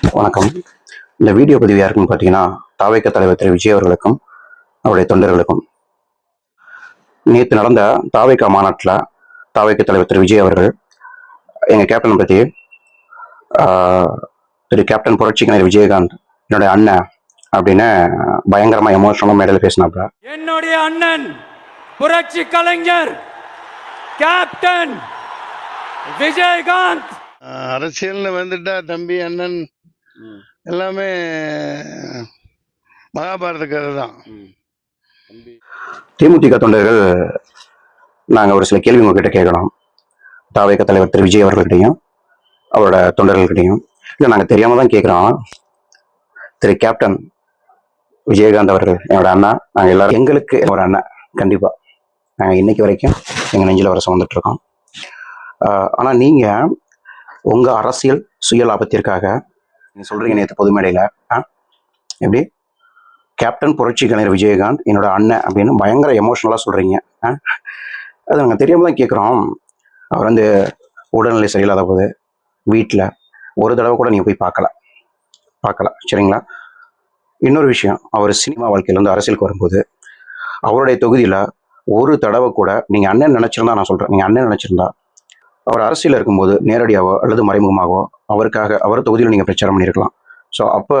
வணக்கம். இந்த வீடியோ பதிவு யாருக்குன்னு பார்த்தீங்கன்னா, தாவேக தலைவர் திரு விஜய் அவர்களுக்கும் அவருடைய தொண்டர்களுக்கும். நேற்று நடந்த தாவேகா மாநாட்டில் தாவேக தலைவர் திரு விஜய் அவர்கள் எங்கள் கேப்டனை பற்றி திரு கேப்டன் புரட்சிக்கலைஞர் விஜயகாந்த் என்னுடைய அண்ணன் அப்படின்னு பயங்கரமாக எமோஷனலாக மேடையில் பேசினாப்புல. என்னுடைய அண்ணன் புரட்சி கலைஞர் கேப்டன் விஜயகாந்த் அரசியல்னு வந்துட்டா தம்பி அண்ணன் எல்லாமே மகாபாரத கதை தான். தேமுதிக தொண்டர்கள் நாங்கள் ஒரு சில கேள்வி உங்ககிட்ட கேட்கணும். தாவேக தலைவர் திரு விஜய் அவர்கள்கிட்டையும் அவரோட தொண்டர்கள்கிட்டையும். இல்லை, நாங்கள் தெரியாம தான் கேட்குறோம். திரு கேப்டன் விஜயகாந்த் அவர்கள் என்னோட அண்ணா. நாங்கள் எல்லாரும் எங்களுக்கு ஒரு அண்ணன் கண்டிப்பாக. நாங்கள் இன்னைக்கு வரைக்கும் எங்கள் நெஞ்சில் வர சுமந்துட்டு இருக்கோம். ஆனால் நீங்கள் உங்கள் அரசியல் சுய லாபத்திற்காக நீங்கள் சொல்கிறீங்க நேற்று பொது மேடையில் எப்படி கேப்டன் புரட்சி கலைஞர் விஜயகாந்த் என்னோட அண்ணன் அப்படின்னு பயங்கர எமோஷனலாக சொல்கிறீங்க. அது நாங்கள் தெரியாமல் தான் கேட்குறோம். அவர் வந்து உடல்நிலை சரியில்லாத போது வீட்டில் ஒரு தடவை கூட நீங்கள் போய் பார்க்கல சரிங்களா? இன்னொரு விஷயம், அவர் சினிமா வாழ்க்கையில் வந்து அரசியலுக்கு வரும்போது அவருடைய தொகுதியில் ஒரு தடவை கூட நீங்கள் அண்ணன் நினச்சிருந்தா, நான் சொல்கிறேன், நீங்கள் அண்ணன் நினச்சிருந்தா அவர் அரசியல் இருக்கும்போது நேரடியாகவோ அல்லது மறைமுகமாகவோ அவருக்காக அவர் தொகுதியில் நீங்கள் பிரச்சாரம் பண்ணியிருக்கலாம். ஸோ அப்போ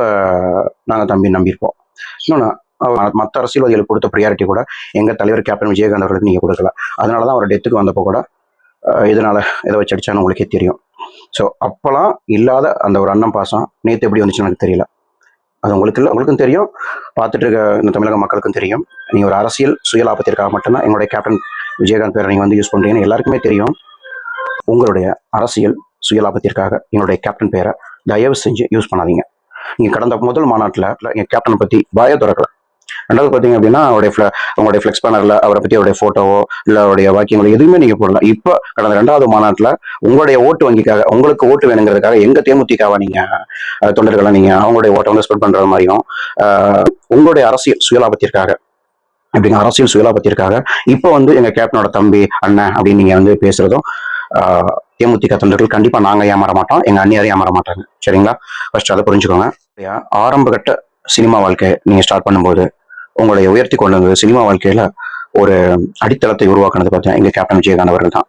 நாங்கள் தம்பி நம்பியிருப்போம். இன்னொன்று, அவர் மற்ற அரசியல்வாதிகளுக்கு கொடுத்த ப்ரியாரிட்டி கூட எங்கள் தலைவர் கேப்டன் விஜயகாந்த் அவர்களுக்கு நீங்கள் கொடுக்கல. அதனால தான் அவர் டெத்துக்கு வந்தப்போ கூட இதனால் எதை வச்சு அடிச்சான்னு உங்களுக்கே தெரியும். ஸோ அப்போலாம் இல்லாத அந்த ஒரு அண்ணன் பாசம் நேற்று எப்படி வந்துச்சுன்னு எனக்கு தெரியல. அது உங்களுக்கு இல்லை, உங்களுக்கும் தெரியும், பார்த்துட்டு இருக்க இந்த தமிழக மக்களுக்கும் தெரியும். நீங்கள் ஒரு அரசியல் சுயலாபத்திற்காக மட்டும்தான் என்னுடைய கேப்டன் விஜயகாந்த் பேரை நீங்கள் வந்து யூஸ் பண்ணுறீங்கன்னு எல்லாருக்குமே தெரியும். உங்களுடைய அரசியல் சுயலாபத்திற்காக என்னுடைய கேப்டன் பேரை தயவு செஞ்சு யூஸ் பண்ணாதீங்க. நீங்கள் கடந்த முதல் மாநாட்டில் எங்கள் கேப்டனை பற்றி வாயை திறக்கல. ரெண்டாவது பார்த்தீங்க அப்படின்னா உங்களுடைய ஃப்ளெக்ஸ் பேனரில் அவரை பற்றி அவருடைய ஃபோட்டோவோ இல்லை அவருடைய வாக்கியங்களோ எதுவுமே நீங்கள் போடல. இப்போ கடந்த 2வது மாநாட்டில் உங்களுடைய ஓட்டு வங்கிக்காக, உங்களுக்கு ஓட்டு வேணுங்கிறதுக்காக எங்கள் தேமுதிகவை நீங்கள் தொண்டர்களை நீங்கள் அவங்களுடைய ஓட்டை வந்து ஸ்பெண்ட் பண்ணுறது மாதிரியும் உங்களுடைய அரசியல் சுயலாபத்திற்காக அப்படிங்க அரசியல் சுயலாபத்திற்காக இப்போ வந்து எங்கள் கேப்டனோட தம்பி அண்ணன் அப்படின்னு நீங்கள் வந்து பேசுகிறதும் தேமுதிக தொண்டர்கள் கண்டிப்பா நாங்க ஏமாற மாட்டோம், எங்க அந்நியாரும் ஏமாற மாட்டாங்க சரிங்களா? ஃபர்ஸ்ட் அதை புரிஞ்சுக்கோங்க. ஆரம்ப கட்ட சினிமா வாழ்க்கை நீங்க ஸ்டார்ட் பண்ணும்போது உங்களுடைய உயர்த்தி கொண்டு வந்தது சினிமா வாழ்க்கையில ஒரு அடித்தளத்தை உருவாக்குனது பார்த்தீங்கன்னா எங்க கேப்டன் விஜயகாந்த் அவர்கள் தான்.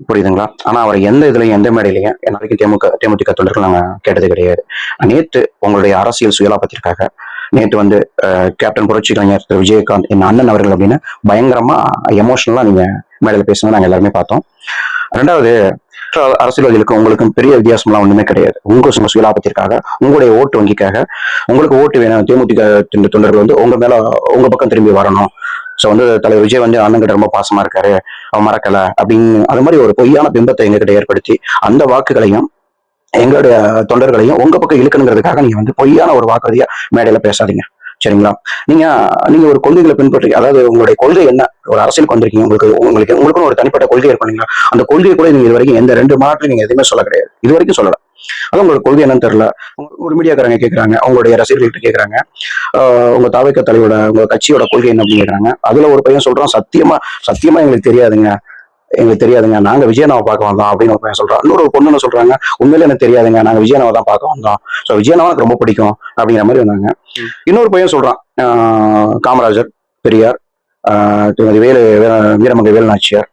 புரியுதுங்களா? ஆனா அவர் எந்த இதுலையும் எந்த மேடையிலையும் என்ன வரைக்கும் தேமுதிக தொண்டர்கள் நாங்க கேட்டது கிடையாது. நேற்று உங்களுடைய அரசியல் சுயலாபத்திற்காக நேற்று வந்து கேப்டன் புரட்சி கலைஞர் திரு விஜயகாந்த் என் அண்ணன் அவர்கள் அப்படின்னு பயங்கரமா எமோஷனலா நீங்க மேடையில் பேசணும் நாங்க எல்லாருமே பார்த்தோம். ரெண்டாவது, அரசியல்வாதிகளுக்கும் உங்களுக்கும் பெரிய வித்தியாசம்லாம் ஒண்ணுமே கிடையாது. உங்க சுயலாபத்திற்காக, உங்களுடைய ஓட்டு வங்கிக்காக, உங்களுக்கு ஓட்டு வேணும் தேமுதிக தொண்டர்கள் வந்து உங்க மேல உங்க பக்கம் திரும்பி வரணும். ஸோ வந்து தலைவர் விஜய் வந்து அண்ணன்கிட்ட ரொம்ப பாசமா இருக்காரு, அவன் மறக்கல அப்படின்னு அது மாதிரி ஒரு பொய்யான பிம்பத்தை எங்ககிட்ட ஏற்படுத்தி அந்த வாக்குகளையும் எங்களுடைய தொண்டர்களையும் உங்க பக்கம் இழுக்கணுங்கிறதுக்காக நீங்க வந்து பொய்யான ஒரு வாக்குறுதியா மேடையில பேசாதீங்க சரிங்களா? நீங்க ஒரு கொள்கைகளை பின்பற்றி, அதாவது உங்களுடைய கொள்கை என்ன, ஒரு அரசியலுக்கு வந்திருக்கீங்க, உங்களுக்கும் ஒரு தனிப்பட்ட கொள்கை இருக்கும் இல்லைங்களா? அந்த கொள்கையை கூட நீங்க இது வரைக்கும் எந்த 2 மாநாட்டிலும் நீங்க எதுவுமே சொல்ல கிடையாது, இது வரைக்கும் சொல்லல. அது உங்களோட கொள்கை என்னன்னு தெரியல. ஒரு மீடியாக்காரங்க கேட்கறாங்க, அவங்களுடைய ரசிகர்கள்ட்ட கேட்கறாங்க, உங்க தாவேக தலைவரோட உங்க கட்சியோட கொள்கை என்ன அப்படின்னு கேட்கறாங்க. அதுல ஒரு பையன் சொல்றான், சத்தியமா எங்களுக்கு தெரியாதுங்க, நாங்க விஜயனாவை பார்க்க வந்தோம் அப்படின்னு ஒரு பையன் சொல்றான். இன்னொரு பொண்ணு சொல்றாங்க, உண்மையில எனக்கு தெரியாதுங்க, நாங்க விஜயனாவை தான் பார்க்க வந்தோம், ஸோ விஜயனாவை எனக்கு ரொம்ப பிடிக்கும் அப்படிங்கிற மாதிரி வந்தாங்க. இன்னொரு பையன் சொல்றான், காமராஜர், பெரியார், வீரமங்கை வேலுநாச்சியார்,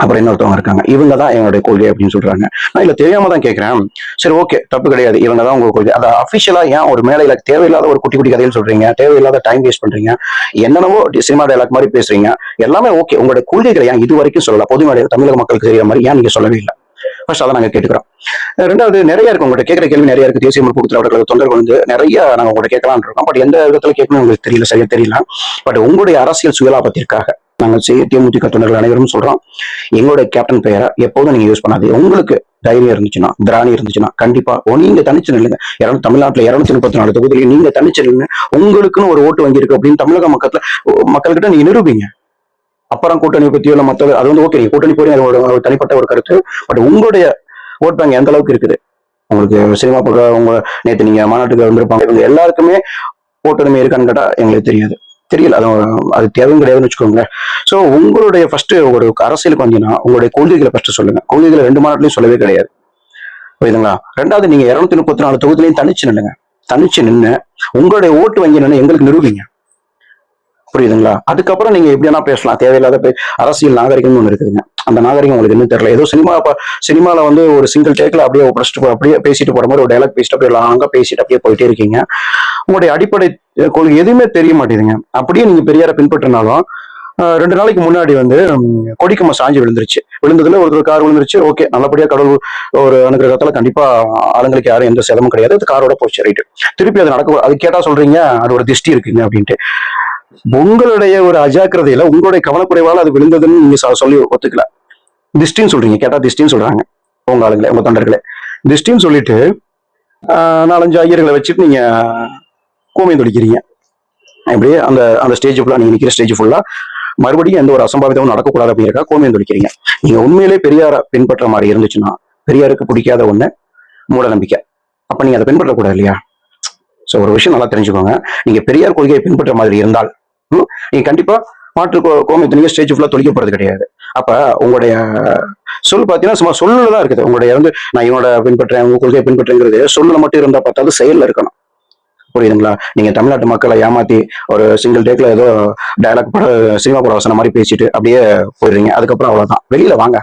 அப்புறம் இன்னொருத்தவங்க இருக்காங்க, இவங்க தான் எங்களுடைய கொள்கை அப்படின்னு சொல்றாங்க. நான் இல்ல தெரியாம தான் கேட்கிறேன். சரி, ஓகே, தப்பு கிடையாது, இவங்க தான் உங்க கொள்கை. அதை அபிஷியலா ஏன் ஒரு மேடையில தேவையில்லாத ஒரு குட்டி குட்டி கதையில் சொல்றீங்க, தேவையில்லாத டைம் வேஸ்ட் பண்றீங்க, என்னென்னவோ சினிமா டைலாக் மாதிரி பேசுறீங்க, எல்லாமே ஓகே. உங்களுடைய கொள்கைகளை ஏன் இது வரைக்கும் சொல்லல? பொது மேடையில் தமிழக மக்களுக்கு தெரியற மாதிரி ஏன் நீங்க சொல்லவே இல்லை? ஃபர்ஸ்ட் அதை நாங்க கேட்டுக்கிறோம். ரெண்டாவது, நிறைய இருக்கு உங்கள்கிட்ட கேட்கிற கேள்வி நிறைய இருக்கு. தேசிய முற்போக்கு திராவிடர் தொண்டர்கள் வந்து நிறைய நாங்க உங்கள்கிட்ட கேட்கலாம்னு இருக்கோம். பட் எந்த விதத்துல கேட்கணும் உங்களுக்கு தெரியல, சரியா தெரியல. பட் உங்களுடைய அரசியல் சுயலாபத்திற்காக நாங்கள் தேமுதிக தொண்டர்கள் அனைவரும் சொல்றோம், எங்களுடைய கேப்டன் பெயரை எப்போதும் நீங்க யூஸ் பண்ணாது. உங்களுக்கு தைரியம் இருந்துச்சுன்னா, திராணி இருந்துச்சுன்னா கண்டிப்பா நீங்க தனிச்சு நில்லுங்க. தமிழ்நாட்டுல 234 தொகுதியில நீங்க தனிச்சு நின்று உங்களுக்குன்னு ஒரு ஓட்டு வங்கி இருக்கு அப்படின்னு தமிழக மக்கள்கிட்ட நீங்க நிரூபிங்க. அப்புறம் கூட்டணி பத்தியோ இல்ல மற்ற அது வந்து ஓகே, நீங்க கூட்டணி போய் ஒரு தனிப்பட்ட ஒரு கருத்து. பட் உங்களுடைய ஓட் பேங்க் எந்த அளவுக்கு இருக்குது உங்களுக்கு சினிமா பக்கம் உங்க நேற்று நீங்க மாநாட்டுக்கு வந்திருப்பாங்க, இவங்க எல்லாருக்குமே ஓட்டுரிமை இருக்கான்னு கேட்டா எங்களுக்கு தெரியல. அது தேவையும் கிடையாதுன்னு வச்சுக்கோங்களேன். ஸோ உங்களுடைய ஃபர்ஸ்ட் ஒரு அரசியலுக்கு வந்தீங்கன்னா உங்களுடைய கொள்கைகளை ஃபர்ஸ்ட் சொல்லுங்க. கொள்கைகளை 2 மாநாட்டிலையும் சொல்லவே கிடையாது. புரியுதுங்களா? ரெண்டாவது, நீங்க 234 தொகுதியிலையும் தனிச்சு நின்று உங்களுடைய ஓட்டு வங்கி என்னன்னு எங்களுக்கு நிரூபிங்க. புரியுதுங்களா? அதுக்கப்புறம் நீங்க எப்படின்னா பேசலாம். தேவையில்லாத அரசியல் நாகரிகம்னு ஒண்ணு இருக்குதுங்க. அந்த நாகரிகம் உங்களுக்கு இன்னும் தெரியல. ஏதோ சினிமால வந்து ஒரு சிங்கிள் டேக்ல அப்படியே அப்படியே பேசிட்டு போற மாதிரி ஒரு டைலாக் பேசிட்டு அப்படியே லாங்கா பேசிட்டு அப்படியே போயிட்டே இருக்கீங்க. உங்களுடைய அடிப்படை கொள்கை எதுவுமே தெரிய மாட்டேங்குதுங்க. அப்படியே நீங்க பெரியாரை பின்பற்றினாலும் 2 நாளைக்கு முன்னாடி வந்து கொடிக்கம்பம் சாஞ்சு விழுந்ததுல ஒரு கார் விழுந்துருச்சு. ஓகே, நல்லபடியா கடவுள் ஒரு அனுகிரகத்தால கண்டிப்பா ஆளுங்களுக்கு யாரும் எந்த சேதமும் கிடையாது. அது காரோட போச்சு, ரைட்டு. திருப்பி அது நடக்க, அது கேட்டா சொல்றீங்க அது ஒரு திஷ்டி இருக்குங்க அப்படின்ட்டு. உங்களுடைய ஒரு அஜாக்கிரதையில, உங்களுடைய கவனக்குறைவால அது விழுந்ததுன்னு நீங்க சொல்லி ஒத்துக்கல. திஷ்டின்னு சொல்றீங்க, கேட்டா திஷ்டின்னு சொல்றாங்க உங்க ஆளுங்களே, உங்க தொண்டர்களே. திஷ்டின்னு சொல்லிட்டு 4-5 ஐயர்களை வச்சுட்டு நீங்க கோமியம் தொடிக்கிறீங்க. இப்படியே அந்த ஸ்டேஜ் ஃபுல்லா, நீங்க நிக்கிற ஸ்டேஜ் ஃபுல்லா மறுபடியும் எந்த ஒரு அசம்பாவிதமும் நடக்கக்கூடாது அப்படிங்கிறக்கா கோமியம் தொடிக்கிறீங்க. நீங்க உண்மையிலே பெரியார பின்பற்ற மாதிரி இருந்துச்சுன்னா, பெரியாருக்கு பிடிக்காத ஒண்ணு மூட நம்பிக்கை. அப்ப நீங்க அதை பின்பற்றக்கூடாது இல்லையா? சோ ஒரு விஷயம் நல்லா தெரிஞ்சுக்கோங்க. நீங்க பெரியார் கொள்கையை பின்பற்ற மாதிரி இருந்தால் நீங்க கண்டிப்பா மாற்று கோமியத்தை நீங்க ஸ்டேஜ் ஃபுல்லா தொழிக்க போறது கிடையாது. அப்ப உங்களுடைய சொல் பாத்தீங்கன்னா சும்மா சொல்லுதான் இருக்குது. உங்களுடைய வந்து நான் இவனோட பின்பற்றேன், உங்க கொள்கையை பின்பற்றுங்கிறது சொல்லுல மட்டும் இருந்தா பார்த்தாலும் செயல்ல இருக்கணும். புரியுதுங்களா? நீங்க தமிழ்நாட்டு மக்களை ஏமாத்தி ஒரு சிங்கிள் டேக்ல ஏதோ டயலாக் சினிமா பட வசனம் மாதிரி பேசிட்டு அப்படியே போயிடுறீங்க. அதுக்கப்புறம் அவ்வளவுதான். வெளியில வாங்க,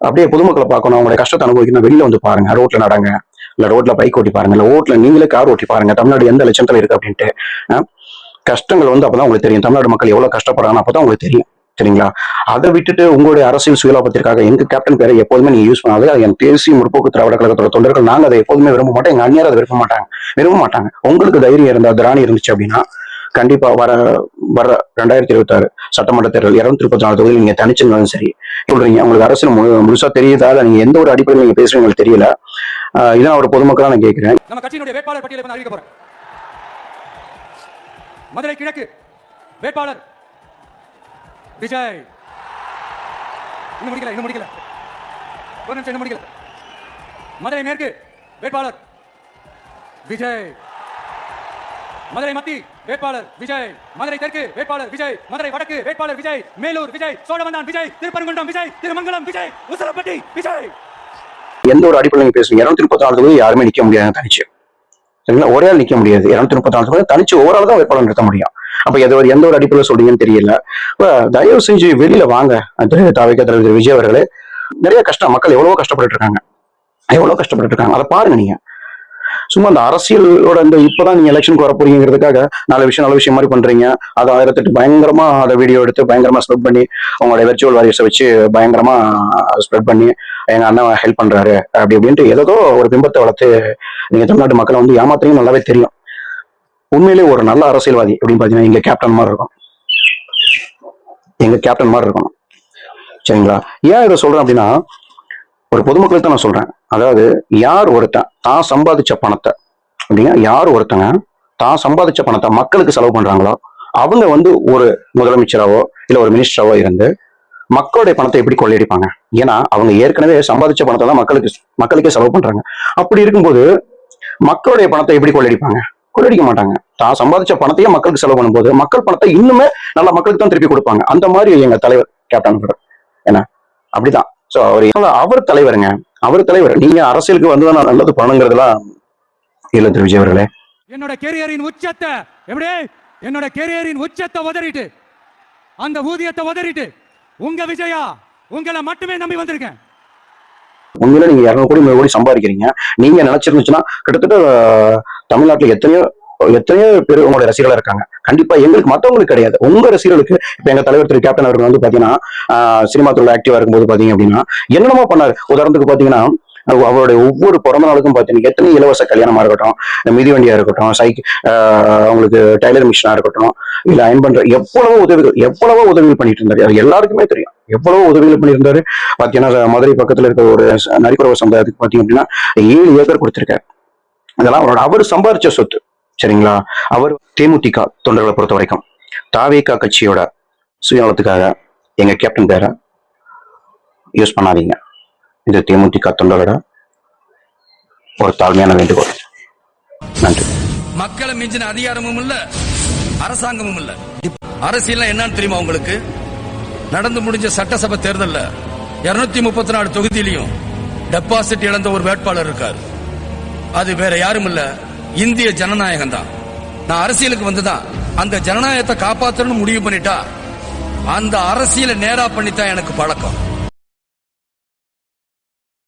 அப்படியே பொதுமக்களை பார்க்கணும், அவங்களுடைய கஷ்டத்தை அனுபவிக்கணும். வெளியில வந்து பாருங்க, ரோட்ல நடங்க, இல்ல ரோட்ல பைக் ஓட்டி பாருங்க, இல்ல ரோட்ல நீங்களே கார் ஓட்டி பாருங்க. தமிழ்நாடு எந்த லட்சத்துல இருக்கு அப்படின்ட்டு கஷ்டங்கள் வந்து அப்பதான் உங்களுக்கு தெரியும். தமிழ்நாடு மக்கள் எவ்வளவு கஷ்டப்படுறாங்கன்னு அப்பதான் உங்களுக்கு தெரியும். சரிங்களா? அதை விட்டுட்டு உங்களுடைய அரசியல் சுயலாபத்திற்காக எங்க கேப்டன் பேரை எப்போதுமே நீங்க யூஸ் பண்ணாது. அது என் தேசிய முற்போக்கு திராவிட கழகத்தோட தொண்டர்கள் நாங்க அதை எப்போதுமே விரும்ப மாட்டோம். எங்க அந்நியார் அதை விரும்ப மாட்டாங்க. உங்களுக்கு தைரியம் இருந்தா, திராணி இருந்துச்சு அப்படின்னா கண்டிப்பா வர 2026 சட்டமன்ற தேர்தல் 234 தொகுதியில் நீங்க தனிச்சிருந்தாலும் சரி சொல்றீங்க. உங்களுக்கு அரசியல் முழுசா தெரியுதா? நீங்க எந்த ஒரு அடிப்படையில் நீங்க பேசுறீங்க உங்களுக்கு தெரியல. இதான் ஒரு பொதுமக்களா நான் கேட்கிறேன். நம்ம கட்சியினுடைய வேட்பாளர் பட்டியலை அறிவிக்க போறேன். மதுரை கிழக்கு வேட்பாளர் விஜய். இன்னும் முடிக்கல. ஒரு நிமிஷம், இன்னும் முடிக்கல. மதுரை மேற்கு வேட்பாளர் விஜய். மதுரை மத்தி வேட்பாளர் விஜய். மதுரை தெற்கு வேட்பாளர் விஜய். மதுரை வடக்கு வேட்பாளர் விஜய். மேலூர் விஜய். சோழவந்தான் விஜய். திருப்பரங்குன்றம் விஜய். திருமங்கலம் விஜய். உசலப்பட்டி விஜய். எந்த ஒரு அடிப்படையில் நீங்க பேசுறீங்க? 234 தொகுதி யாருமே நிக்க முடியாது தனிச்சு. சரிங்களா? ஒரே ஆள் நிக்க முடியாது. 234 தொகுதி தனிச்சு ஓவரால் தான் வேட்பாளர் நிறுத்த முடியும். அப்ப எந்த ஒரு அடிப்படையில் சொல்றீங்கன்னு தெரியல. தயவு செஞ்சு வெளியில வாங்க. தாவேக்கா தலைவர் விஜய் அவர்களே, நிறைய கஷ்டம், மக்கள் எவ்வளவோ கஷ்டப்பட்டு இருக்காங்க. அதை பாருங்க. நீங்க சும்மா அந்த அரசியலோட இப்பதான் நீங்க எலெக்ஷனுக்கு வர போறீங்கிறதுக்காக நல்ல விஷயம் மாதிரி பண்றீங்க. அதை 1008 பயங்கரமா அதை வீடியோ எடுத்து பயங்கரமா ஸ்ப்ரெட் பண்ணி உங்களுடைய வெர்ச்சுவல் வாரியர்ஸை வச்சு பயங்கரமா ஸ்ப்ரெட் பண்ணி எங்க அண்ணன் ஹெல்ப் பண்றாரு அப்படி அப்படின்ட்டு ஏதோ ஒரு பிம்பத்தை வளர்த்து நீங்க தமிழ்நாட்டு மக்களை வந்து ஏமாத்துறீங்க. நல்லாவே தெரியும். உண்மையிலே ஒரு நல்ல அரசியல்வாதி அப்படின்னு பாத்தீங்கன்னா எங்க கேப்டன் மாதிரி இருக்கணும். சரிங்களா? ஏன் இதை சொல்றேன் அப்படின்னா, ஒரு பொதுமக்களுக்கு தான் நான் சொல்றேன். அதாவது யார் ஒருத்தன் தான் சம்பாதிச்ச பணத்தை மக்களுக்கு செலவு பண்றாங்களோ அவங்க வந்து ஒரு முதலமைச்சராவோ இல்ல ஒரு மினிஸ்டராவோ இருந்து மக்களுடைய பணத்தை எப்படி கொள்ளையடிப்பாங்க? ஏன்னா அவங்க ஏற்கனவே சம்பாதிச்ச பணத்தை தான் மக்களுக்கே செலவு பண்றாங்க. அப்படி இருக்கும்போது மக்களுடைய பணத்தை எப்படி கொள்ளையடிக்க மாட்டாங்க. தான் சம்பாதிச்ச பணத்தையே மக்களுக்கு செலவு பண்ணும்போது மக்கள் பணத்தை இன்னுமே நல்லா மக்களுக்கு தான் திருப்பி கொடுப்பாங்க. அந்த மாதிரி எங்க தலைவர் கேப்டன் என்ன அப்படிதான். சோ அவர் தலைவருங்க. அவர் தலைவர். நீங்க அரசியலுக்கு வந்து நான் நல்லது பண்ணுங்கிறதுலாம் இல்ல திரு விஜய் அவர்களே. என்னோட கேரியரின் உச்சத்தை உதறிட்டு, அந்த ஊதியத்தை உதறிட்டு உங்க விஜயா உங்களை மட்டுமே நம்பி வந்திருக்கேன். உண்மையில நீங்க 200 கோடி 300 கோடி சம்பாதிக்கிறீங்க. நீங்க நினைச்சிருந்துச்சுன்னா கிட்டத்தட்ட தமிழ்நாட்டுல எத்தனையோ பேர் உங்களுடைய ரசிகர்களா இருக்காங்க. கண்டிப்பா எங்களுக்கு மத்தவங்களுக்கு கிடையாது, உங்க ரசிகர்களுக்கு. இப்ப எங்க தலைவர் திரு கேப்டன் அவர்கள் வந்து பாத்தீங்கன்னா சினிமா துறையில ஆக்டிவா இருக்கும்போது பாத்தீங்க அப்படின்னா என்னென்னமோ பண்ணாரு. உதாரணத்துக்கு பாத்தீங்கன்னா அவருடைய ஒவ்வொரு பிறந்த நாளுக்கும் பாத்தீங்கன்னா எத்தனை இலவச கல்யாணமா இருக்கட்டும், இந்த மிதிவண்டியா இருக்கட்டும், அவங்களுக்கு டைலர் மிஷினா இருக்கட்டும், இல்ல அயன் பண்ற எவ்வளவோ உதவிகள் பண்ணிட்டு இருந்தாரு. அது எல்லாருக்குமே தெரியும். எவ்வளவோ உதவிகள் பண்ணியிருந்தாரு. பாத்தீங்கன்னா மதுரை பக்கத்துல இருக்க ஒரு நரிக்குறவர் சமுதாயத்துக்கு பாத்தீங்க அப்படின்னா 7 ஏக்கர் கொடுத்திருக்காரு. அதெல்லாம் அவர் சம்பாதிச்ச சொத்து. சரிங்களா? அவர் தேமுதிக தொண்டர்களை பொறுத்த வரைக்கும் தாவேக்கா கட்சியோட சுயநலத்துக்காக எங்க கேப்டன் பேரை யூஸ் பண்ணாதீங்க. இது தேமுதிக தொண்டரோட ஒரு தாழ்மையான வேண்டுகோள். நன்றி. மக்களை மிஞ்சின அதிகாரமும் இல்ல, அரசாங்கமும் இல்ல. அரசியல் என்னன்னு தெரியுமா உங்களுக்கு? நடந்து முடிஞ்ச சட்டசபை தேர்தல்ல 234 தொகுதியிலையும் டெபாசிட் இழந்த ஒரு வேட்பாளர் இருக்கார். அது வேற யாரும் இல்ல, இந்திய ஜனநாயகம் தான். நான் அரசியலுக்கு வந்துதான் அந்த ஜனநாயகத்தை காப்பாற்றணும்னு முடிவு பண்ணிட்டா அந்த அரசியலை நேரா பண்ணித்தான் எனக்கு பழக்கம்.